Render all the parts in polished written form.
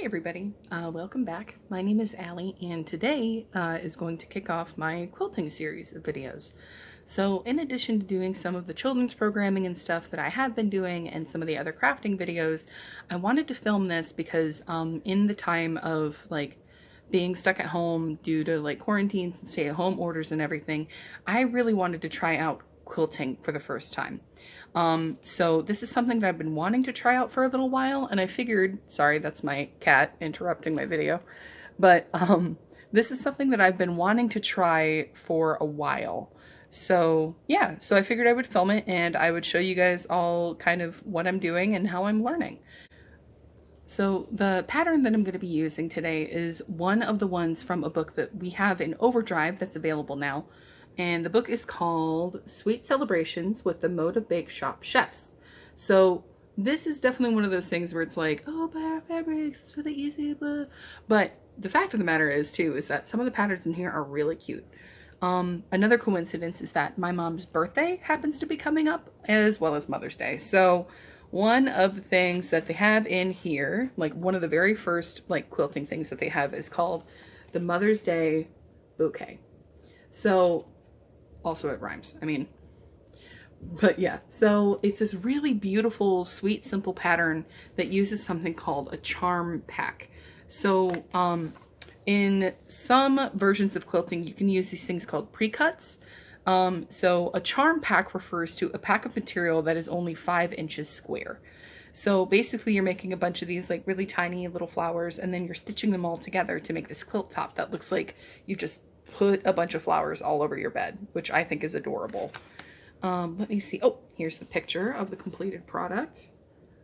everybody, welcome back. My name is Allie, and today is going to kick off my quilting series of videos. So in addition to doing some of the children's programming and stuff that I have been doing and some of the other crafting videos, I wanted to film this because in the time of like being stuck at home due to like quarantines and stay-at-home orders and everything, I really wanted to try out quilting for the first time. So this is something that I've been wanting to try out for a little while, and I figured, sorry, that's my cat interrupting my video, but this is something that I've been wanting to try for a while. So yeah, so I figured I would film it and I would show you guys all kind of what I'm doing and how I'm learning. So the pattern that I'm going to be using today is one of the ones from a book that we have in Overdrive that's available now. And the book is called Sweet Celebrations with the Moda Bake Shop Chefs. So this is definitely one of those things where it's like, oh, buy our fabrics, it's really easy, blah. But the fact of the matter is too, is that some of the patterns in here are really cute. Another coincidence is that my mom's birthday happens to be coming up, as well as Mother's Day. So one of the things that they have in here, like one of the very first like quilting things that they have is called the Mother's Day Bouquet. So also it rhymes, I mean, but yeah, so it's this really beautiful, sweet, simple pattern that uses something called a charm pack. So in some versions of quilting, you can use these things called pre-cuts. So a charm pack refers to a pack of material that is only 5 inches square. So basically you're making a bunch of these like really tiny little flowers, and then you're stitching them all together to make this quilt top that looks like you just put a bunch of flowers all over your bed, which I think is adorable. Let me see. Oh, here's the picture of the completed product.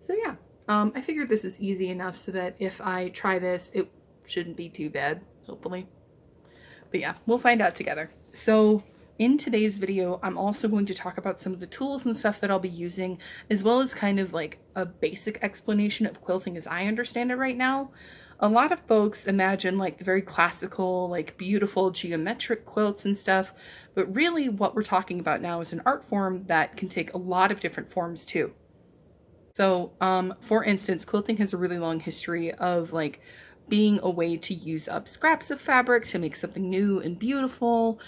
So yeah, I figured this is easy enough so that if I try this, it shouldn't be too bad, hopefully. But yeah, we'll find out together. So in today's video, I'm also going to talk about some of the tools and stuff that I'll be using, as well as kind of like a basic explanation of quilting as I understand it right now. A lot of folks imagine like the very classical, like beautiful geometric quilts and stuff, but really what we're talking about now is an art form that can take a lot of different forms too. So, for instance, quilting has a really long history of like being a way to use up scraps of fabric to make something new and beautiful.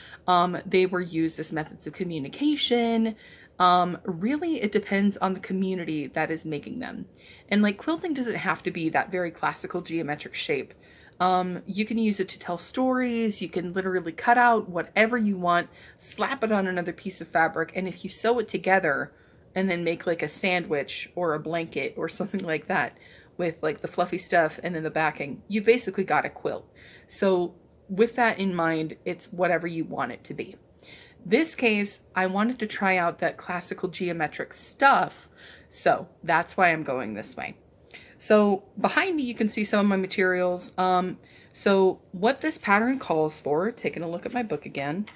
They were used as methods of communication. Really, it depends on the community that is making them. And like quilting doesn't have to be that very classical geometric shape. You can use it to tell stories. You can literally cut out whatever you want, slap it on another piece of fabric, and if you sew it together and then make like a sandwich or a blanket or something like that, with like the fluffy stuff and then the backing, you basically got a quilt. So with that in mind, it's whatever you want it to be. This case, I wanted to try out that classical geometric stuff, so that's why I'm going this way. So behind me, you can see some of my materials. So what this pattern calls for, taking a look at my book again.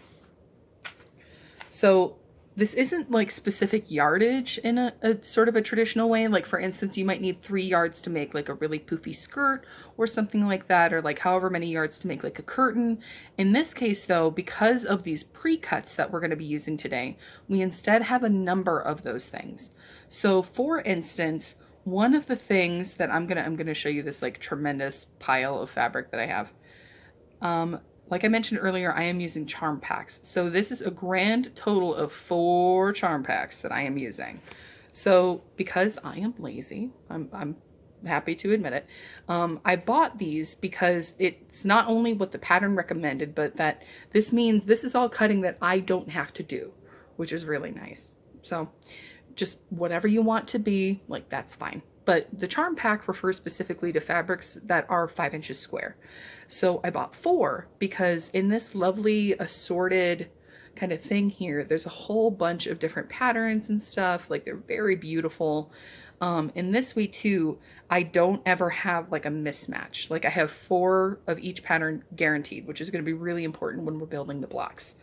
So this isn't like specific yardage in a sort of a traditional way. Like for instance, you might need 3 yards to make like a really poofy skirt or something like that, or like however many yards to make like a curtain. In this case though, because of these pre-cuts that we're going to be using today, we instead have a number of those things. So for instance, one of the things that I'm gonna show you this like tremendous pile of fabric that I have. Like I mentioned earlier, I am using charm packs. So this is a grand total of 4 charm packs that I am using. So because I am lazy, I'm happy to admit it, I bought these because it's not only what the pattern recommended, but that this means this is all cutting that I don't have to do, which is really nice. So just whatever you want to be, like that's fine. But the charm pack refers specifically to fabrics that are 5 inches square. So I bought 4 because in this lovely assorted kind of thing here, there's a whole bunch of different patterns and stuff. Like they're very beautiful. In this way too, I don't ever have like a mismatch. Like I have 4 of each pattern guaranteed, which is going to be really important when we're building the blocks.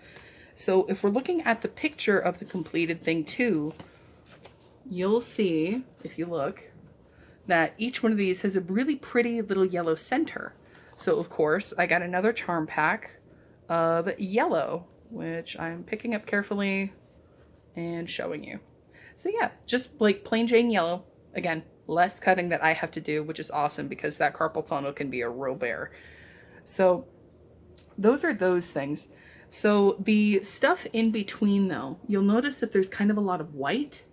So if we're looking at the picture of the completed thing too, you'll see, if you look, that each one of these has a really pretty little yellow center. So of course I got another charm pack of yellow, which I'm picking up carefully and showing you. So yeah, just like plain Jane yellow. Again, less cutting that I have to do, which is awesome because that carpal tunnel can be a real bear. So those are those things. So the stuff in between though, you'll notice that there's kind of a lot of white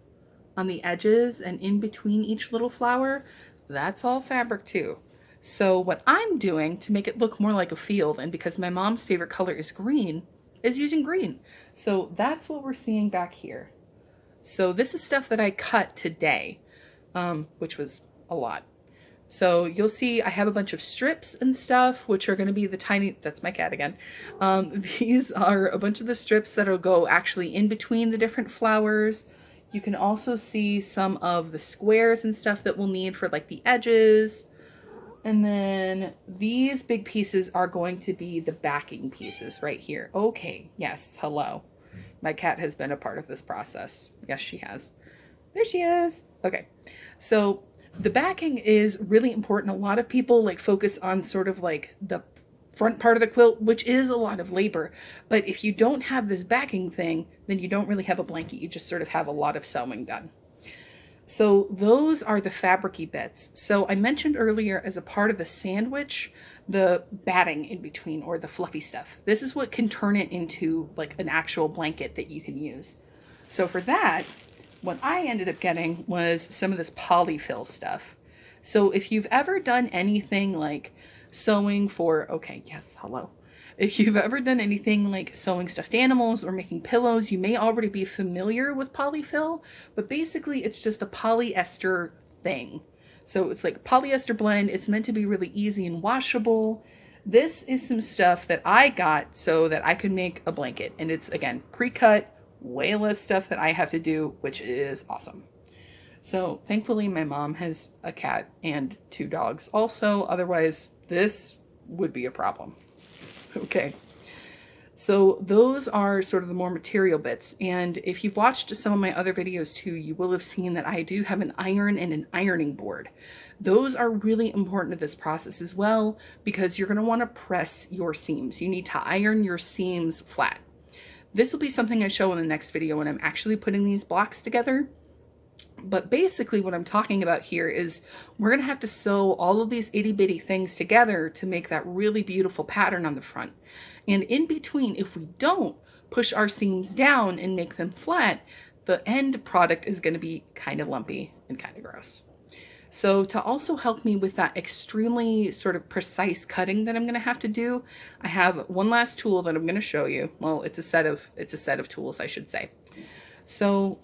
on the edges and in between each little flower. That's all fabric too. So what I'm doing to make it look more like a field, and because my mom's favorite color is green, is using green. So that's what we're seeing back here. So this is stuff that I cut today, which was a lot. So you'll see I have a bunch of strips and stuff, which are going to be the tiny, that's my cat again. These are a bunch of the strips that'll go actually in between the different flowers. You can also see some of the squares and stuff that we'll need for like the edges. And then these big pieces are going to be the backing pieces right here. Okay, yes, hello. My cat has been a part of this process. Yes, she has. There she is. Okay, so the backing is really important. A lot of people like focus on sort of like the front part of the quilt, which is a lot of labor. But if you don't have this backing thing, then you don't really have a blanket. You just sort of have a lot of sewing done. So those are the fabricy bits. So I mentioned earlier as a part of the sandwich, the batting in between or the fluffy stuff. This is what can turn it into like an actual blanket that you can use. So for that, what I ended up getting was some of this polyfill stuff. So if you've ever done anything like sewing for, okay, yes, hello. If you've ever done anything like sewing stuffed animals or making pillows, you may already be familiar with polyfill, but basically it's just a polyester thing. So it's like a polyester blend. It's meant to be really easy and washable. This is some stuff that I got so that I could make a blanket. And it's, again, pre-cut, way less stuff that I have to do, which is awesome. So thankfully my mom has a cat and 2 dogs also. Otherwise, this would be a problem. Okay, so those are sort of the more material bits. And if you've watched some of my other videos too, you will have seen that I do have an iron and an ironing board. Those are really important to this process as well, because you're going to want to press your seams. You need to iron your seams flat. This will be something I show in the next video when I'm actually putting these blocks together. But basically what I'm talking about here is we're going to have to sew all of these itty bitty things together to make that really beautiful pattern on the front. And in between, if we don't push our seams down and make them flat, the end product is going to be kind of lumpy and kind of gross. So to also help me with that extremely sort of precise cutting that I'm going to have to do, I have one last tool that I'm going to show you. Well, it's a set of tools, I should say. So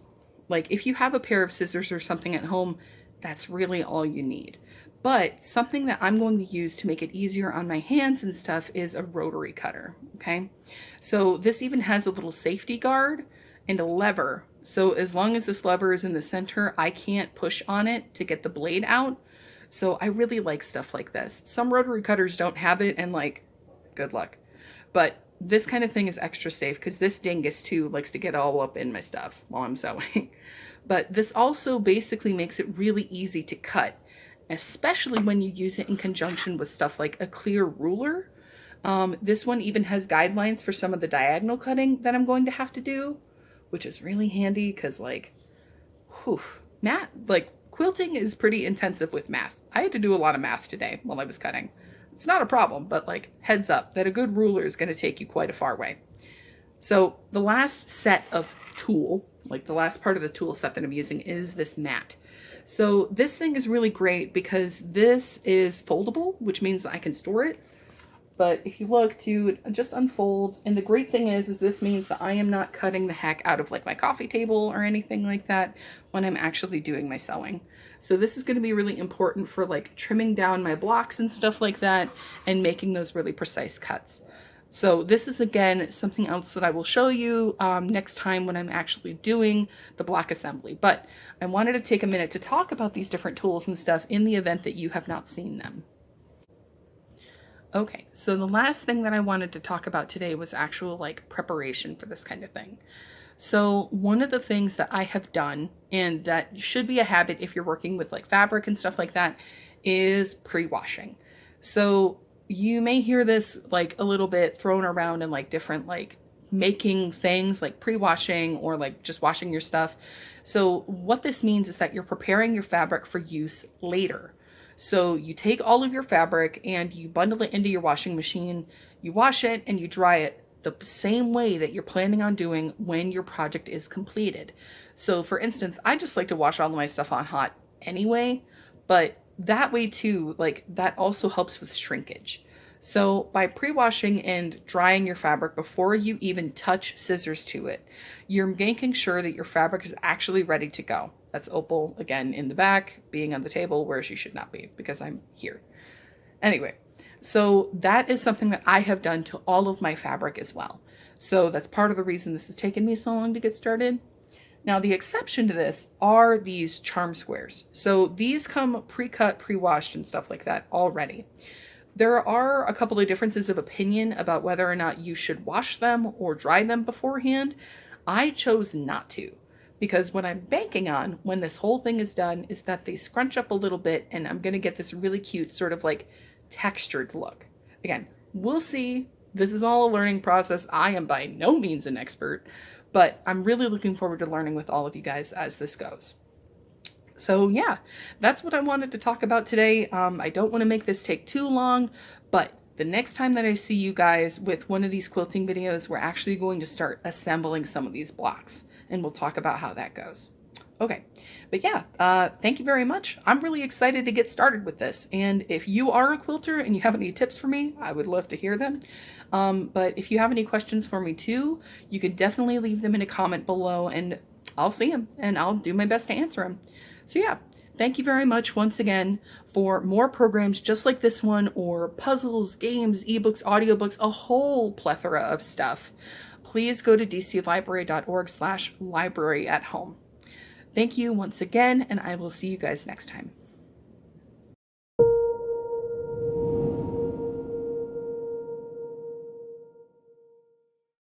like if you have a pair of scissors or something at home, that's really all you need. But something that I'm going to use to make it easier on my hands and stuff is a rotary cutter, okay? So this even has a little safety guard and a lever. So as long as this lever is in the center, I can't push on it to get the blade out. So I really like stuff like this. Some rotary cutters don't have it and like, good luck. But this kind of thing is extra safe because this dingus too likes to get all up in my stuff while I'm sewing. But this also basically makes it really easy to cut, especially when you use it in conjunction with stuff like a clear ruler. This one even has guidelines for some of the diagonal cutting that I'm going to have to do, which is really handy because like, math, like quilting is pretty intensive with math. I had to do a lot of math today while I was cutting. It's not a problem, but like heads up that a good ruler is going to take you quite a far way. So the last set of tool, like the last part of the tool set that I'm using is this mat. So this thing is really great because this is foldable, which means that I can store it. But if you look to, it just unfolds. And the great thing is this means that I am not cutting the heck out of like my coffee table or anything like that when I'm actually doing my sewing. So this is going to be really important for like trimming down my blocks and stuff like that and making those really precise cuts. So this is again something else that I will show you next time when I'm actually doing the block assembly. But I wanted to take a minute to talk about these different tools and stuff in the event that you have not seen them. Okay, so the last thing that I wanted to talk about today was actual like preparation for this kind of thing. So one of the things that I have done, and that should be a habit if you're working with like fabric and stuff like that, is pre-washing. So you may hear this like a little bit thrown around in like different like making things like pre-washing or like just washing your stuff. So what this means is that you're preparing your fabric for use later. So you take all of your fabric and you bundle it into your washing machine, you wash it and you dry it the same way that you're planning on doing when your project is completed. So for instance, I just like to wash all of my stuff on hot anyway, but that way too, like that also helps with shrinkage. So by pre-washing and drying your fabric before you even touch scissors to it, you're making sure that your fabric is actually ready to go. That's Opal, again, in the back, being on the table where she should not be because I'm here. Anyway, so that is something that I have done to all of my fabric as well. So that's part of the reason this has taken me so long to get started. Now, the exception to this are these charm squares. So these come pre-cut, pre-washed and stuff like that already. There are a couple of differences of opinion about whether or not you should wash them or dry them beforehand. I chose not to, because what I'm banking on when this whole thing is done is that they scrunch up a little bit and I'm going to get this really cute sort of like textured look. Again, we'll see. This is all a learning process. I am by no means an expert, but I'm really looking forward to learning with all of you guys as this goes. So yeah, that's what I wanted to talk about today. I don't want to make this take too long, but the next time that I see you guys with one of these quilting videos, we're actually going to start assembling some of these blocks and we'll talk about how that goes. Okay, but yeah, thank you very much. I'm really excited to get started with this. And if you are a quilter and you have any tips for me, I would love to hear them. But if you have any questions for me too, you can definitely leave them in a comment below and I'll see them and I'll do my best to answer them. So yeah, thank you very much once again. For more programs just like this one, or puzzles, games, ebooks, audiobooks, a whole plethora of stuff, please go to dclibrary.org/library at home. Thank you once again, and I will see you guys next time.